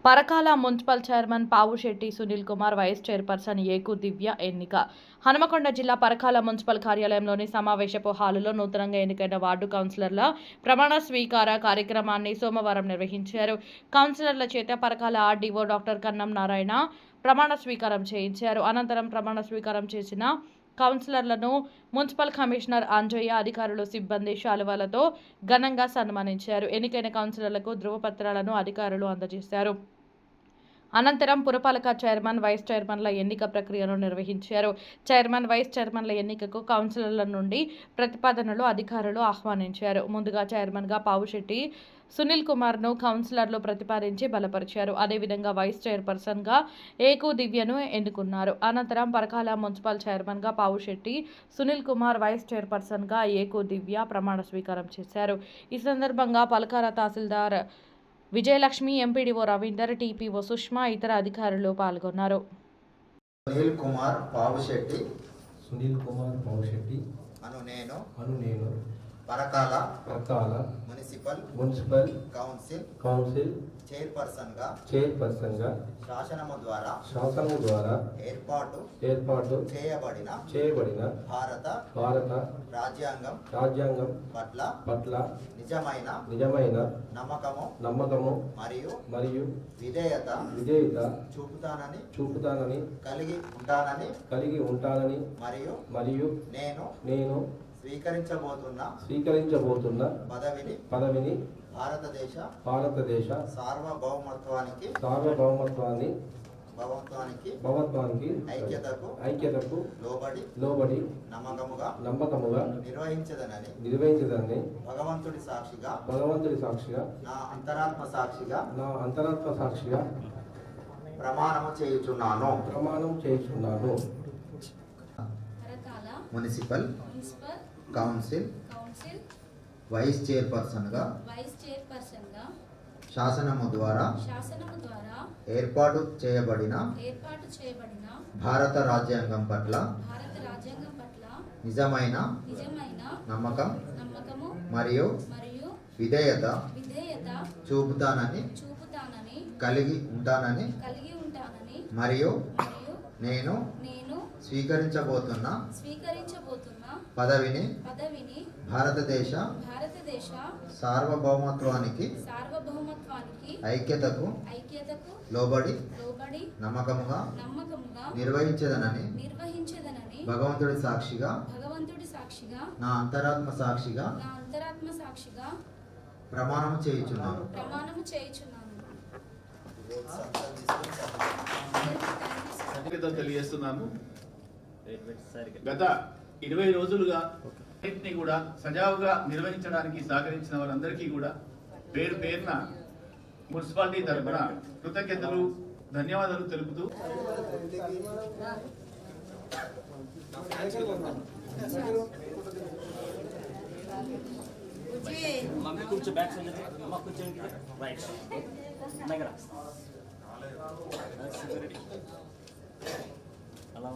Parakala municipal chairman Pavushetti Sunil Kumar, vice chairperson Eku Divya ఎన్నిక. హనుమకొండ జిల్లా Parakala municipal కార్యాలయంలోని సమావేశపు హాలులో నూతనంగా ఎన్నికైన వార్డు కౌన్సిలర్ల ప్రమాణ స్వీకార కార్యక్రమాన్ని సోమవారం నిర్వహించారు. కౌన్సిలర్ల చేత పరకాల ఆర్డీఓ డాక్టర్ కన్నం నారాయణ ప్రమాణ స్వీకారం చేయించారు. అనంతరం ప్రమాణ స్వీకారం చేసిన కౌన్సిలర్లను మున్సిపల్ కమిషనర్ అంజయ్య, అధికారులు, సిబ్బంది శాలువాలతో ఘనంగా సన్మానించారు. ఎన్నికైన కౌన్సిలర్లకు ధృవపత్రాలను అధికారులు అందజేశారు. అనంతరం పురపాలక చైర్మన్, వైస్ చైర్మన్ల ఎన్నిక ప్రక్రియను నిర్వహించారు. చైర్మన్, వైస్ చైర్మన్ల ఎన్నికకు కౌన్సిలర్ల నుండి ప్రతిపాదనలు అధికారులు ఆహ్వానించారు. ముందుగా చైర్మన్గా పావుశెట్టి సునీల్ కుమార్ను కౌన్సిలర్లు ప్రతిపాదించి బలపరిచారు. అదేవిధంగా వైస్ చైర్పర్సన్గా ఏకు దివ్యను ఎన్నుకున్నారు. అనంతరం పరకాల మున్సిపల్ చైర్మన్గా పావుశెట్టి సునీల్ కుమార్, వైస్ చైర్పర్సన్గా ఏకు దివ్య ప్రమాణ స్వీకారం చేశారు. ఈ సందర్భంగా పరకాల తహసీల్దార్ విజయలక్ష్మి, ఎంపీడీఓ రవీందర్, టీపీఓ సుష్మా, ఇతర అధికారులు పాల్గొన్నారు. సునీల్ కుమార్ పావుశెట్టి అను నేను పరకాల మున్సిపల్ కౌన్సిల్ చైర్పర్సన్ గా శాసనము ద్వారా ఏర్పాటు చేయబడిన భారత రాజ్యాంగం పట్ల నిజమైన నమ్మకము మరియు విధేయత చూపుతానని కలిగి ఉంటానని మరియు నేను స్వీకరించబోతున్న పదవిని భారతదేశ సార్వభౌమత్వానికి ఐక్యతకు లోబడి నమ్మకముగా నిర్వహించదనని భగవంతుడి సాక్షిగా నా అంతరాత్మ సాక్షిగా ప్రమాణము చేయుచున్నాను. మున్సిపల్ కౌన్సిల్ వైస్ చైర్పర్సన్ గా శాసనము ద్వారా ఏర్పాటు చేయబడిన భారత రాజ్యాంగం పట్ల నిజమైన నమ్మకం మరియు విధేయత చూపుతానని కలిగి ఉంటానని మరియు నేను స్వీకరించబోతున్న పదవిని భారతదేశ సార్వభౌమత్వానికి ఐక్యతకు లోబడి నమ్మకముగా నిర్వహించదనని భగవంతుడి సాక్షిగా నా అంతరాత్మ సాక్షిగా ప్రమాణము చేయుచున్నాను. తెలియజేస్తున్నాను. గత 20 రోజులుగా కూడా సజావుగా నిర్వహించడానికి సహకరించిన వారందరికీ కూడా పేరు పేరున మున్సిపాలిటీ తరఫున కృతజ్ఞతలు, ధన్యవాదాలు తెలుపుతూ అలా